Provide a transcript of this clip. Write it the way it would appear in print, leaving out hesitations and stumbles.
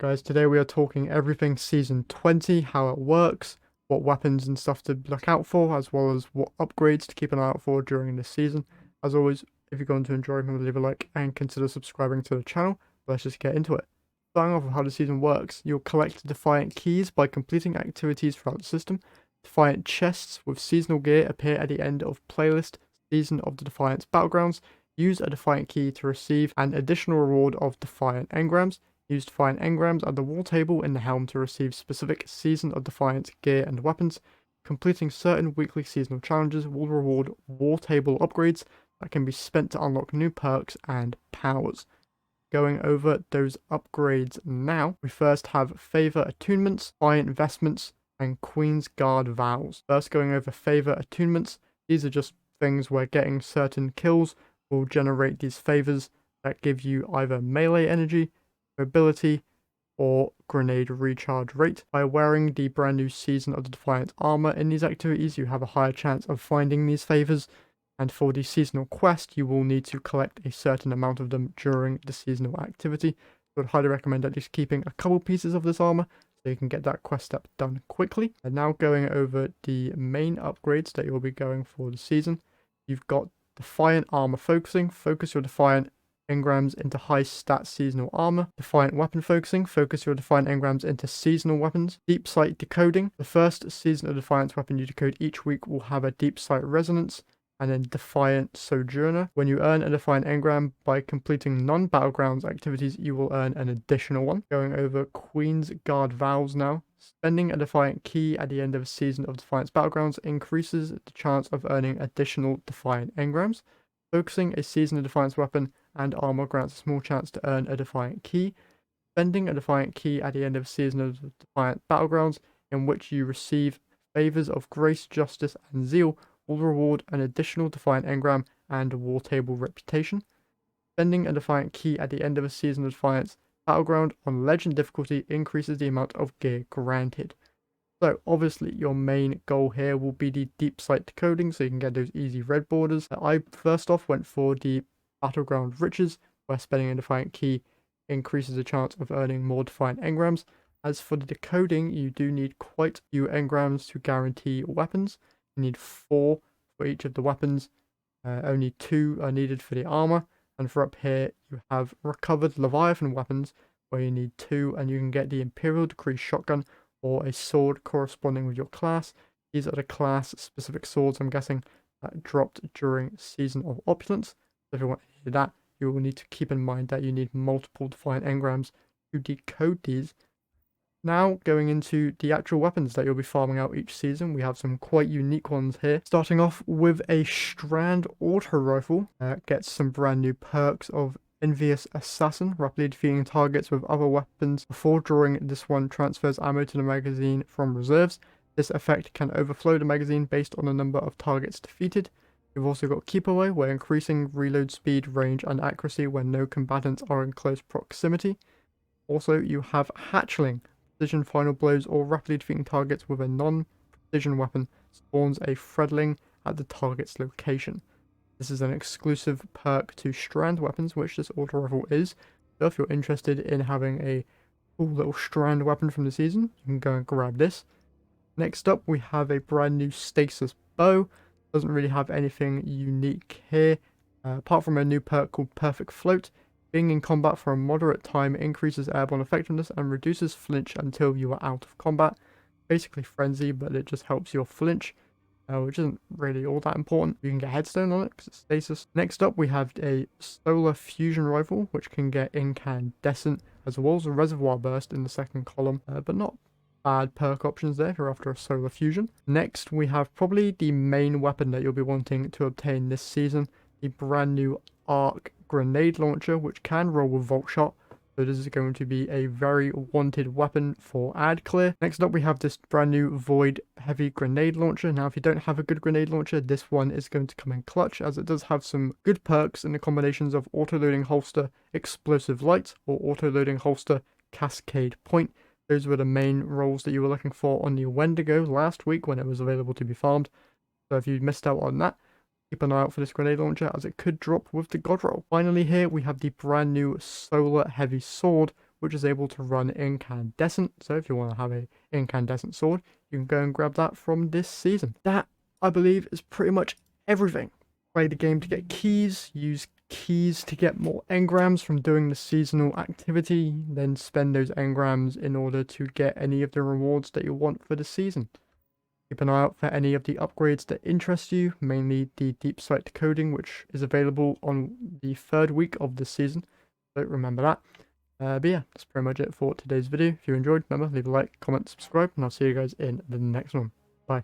Guys, today we are talking everything Season 20, how it works, what weapons and stuff to look out for, as well as what upgrades to keep an eye out for during this season. As always, if you're going to enjoy, remember to leave a like and consider subscribing to the channel. Let's just get into it. Starting off with how the season works, you'll collect Defiant keys by completing activities throughout the system. Defiant chests with seasonal gear appear at the end of playlist Season of the Defiance Battlegrounds. Use a Defiant key to receive an additional reward of Defiant engrams. Use Defiant engrams at the war table in the helm to receive specific Season of Defiance gear and weapons. Completing certain weekly seasonal challenges will reward war table upgrades that can be spent to unlock new perks and powers. Going over those upgrades now, we first have Favor Attunements, Defiant Vestments, and Queen's Guard Vows. First going over Favor Attunements, these are just things where getting certain kills will generate these favors that give you either melee energy, mobility, or grenade recharge rate. By wearing the brand new Season of the Defiant armor in these activities, you have a higher chance of finding these favors, and for the seasonal quest, you will need to collect a certain amount of them during the seasonal activity. So I'd highly recommend at least keeping a couple pieces of this armor so you can get that quest step done quickly. And now going over the main upgrades that you'll be going for the season, you've got Defiant Armor Focusing. Focus your Defiant engrams into high stat seasonal armor. Defiant Weapon Focusing. Focus your Defiant engrams into seasonal weapons. Deep Sight Decoding. The first Season of Defiance weapon you decode each week will have a Deep Sight Resonance. And then Defiant Sojourner. When you earn a Defiant engram by completing non-battlegrounds activities, you will earn an additional one. Going over Queen's Guard Vows now. Spending a Defiant key at the end of a Season of Defiance Battlegrounds increases the chance of earning additional Defiant engrams. Focusing a Season of Defiance weapon and armor grants a small chance to earn a Defiant key. Spending a Defiant key at the end of a Season of Defiant Battlegrounds in which you receive favors of grace, justice, and zeal will reward an additional Defiant engram and war table reputation. Spending a Defiant key at the end of a Season of Defiance Battleground on Legend difficulty increases the amount of gear granted. So obviously your main goal here will be the Deep Sight Decoding so you can get those easy red borders. I first off went for the Battleground Riches, where spending a Defiant key increases the chance of earning more Defiant engrams. As for the decoding, you do need quite a few engrams to guarantee weapons. You need 4 for each of the weapons, only 2 are needed for the armor, and for up here you have recovered Leviathan weapons where you need 2, and you can get the Imperial Decree shotgun or a sword corresponding with your class. These are the class specific swords, I'm guessing, that dropped during Season of Opulence. So if you want to do that, you will need to keep in mind that you need multiple Defiant engrams to decode these. Now, going into the actual weapons that you'll be farming out each season, we have some quite unique ones here. Starting off with a Strand Auto Rifle. Gets some brand new perks of Envious Assassin, rapidly defeating targets with other weapons before drawing. This one transfers ammo to the magazine from reserves. This effect can overflow the magazine based on the number of targets defeated. You've also got Keep Away, where increasing reload speed, range, and accuracy when no combatants are in close proximity. Also, you have Hatchling. Precision final blows or rapidly defeating targets with a non-precision weapon spawns a Threadling at the target's location. This is an exclusive perk to Strand weapons, which this auto rifle is. So if you're interested in having a cool little Strand weapon from the season, you can go and grab this. Next up, we have a brand new Stasis Bow. Doesn't really have anything unique here, apart from a new perk called Perfect Float. Being in combat for a moderate time increases airborne effectiveness and reduces flinch until you are out of combat. Basically Frenzy, but it just helps your flinch, which isn't really all that important. You can get Headstone on it because it's stasis. Next up, we have a Solar Fusion Rifle, which can get Incandescent, as well as a Reservoir Burst in the second column, but not bad perk options there if you're after a Solar Fusion. Next, we have probably the main weapon that you'll be wanting to obtain this season, the brand new Arc Grenade Launcher, which can roll with Volt Shot. So this is going to be a very wanted weapon for ad clear. Next up, we have this brand new Void Heavy Grenade Launcher. Now, if you don't have a good grenade launcher, this one is going to come in clutch, as it does have some good perks in the combinations of Auto-Loading Holster Explosive Light or Auto-Loading Holster Cascade Point. Those were the main roles that you were looking for on the Wendigo last week when it was available to be farmed. So if you missed out on that, keep an eye out for this grenade launcher, as it could drop with the god roll. Finally here we have the brand new Solar Heavy Sword, which is able to run incandescent. So if you want to have a incandescent sword, you can go and grab that from this season. That, I believe, is pretty much everything. Play the game to get keys, use keys to get more engrams from doing the seasonal activity, then spend those engrams in order to get any of the rewards that you want for the season. Keep an eye out for any of the upgrades that interest you, mainly the deep sight decoding, which is available on the 3rd week of the season. So remember that. But yeah, that's pretty much it for today's video. If you enjoyed, remember, leave a like, comment, subscribe, and I'll see you guys in the next one. Bye.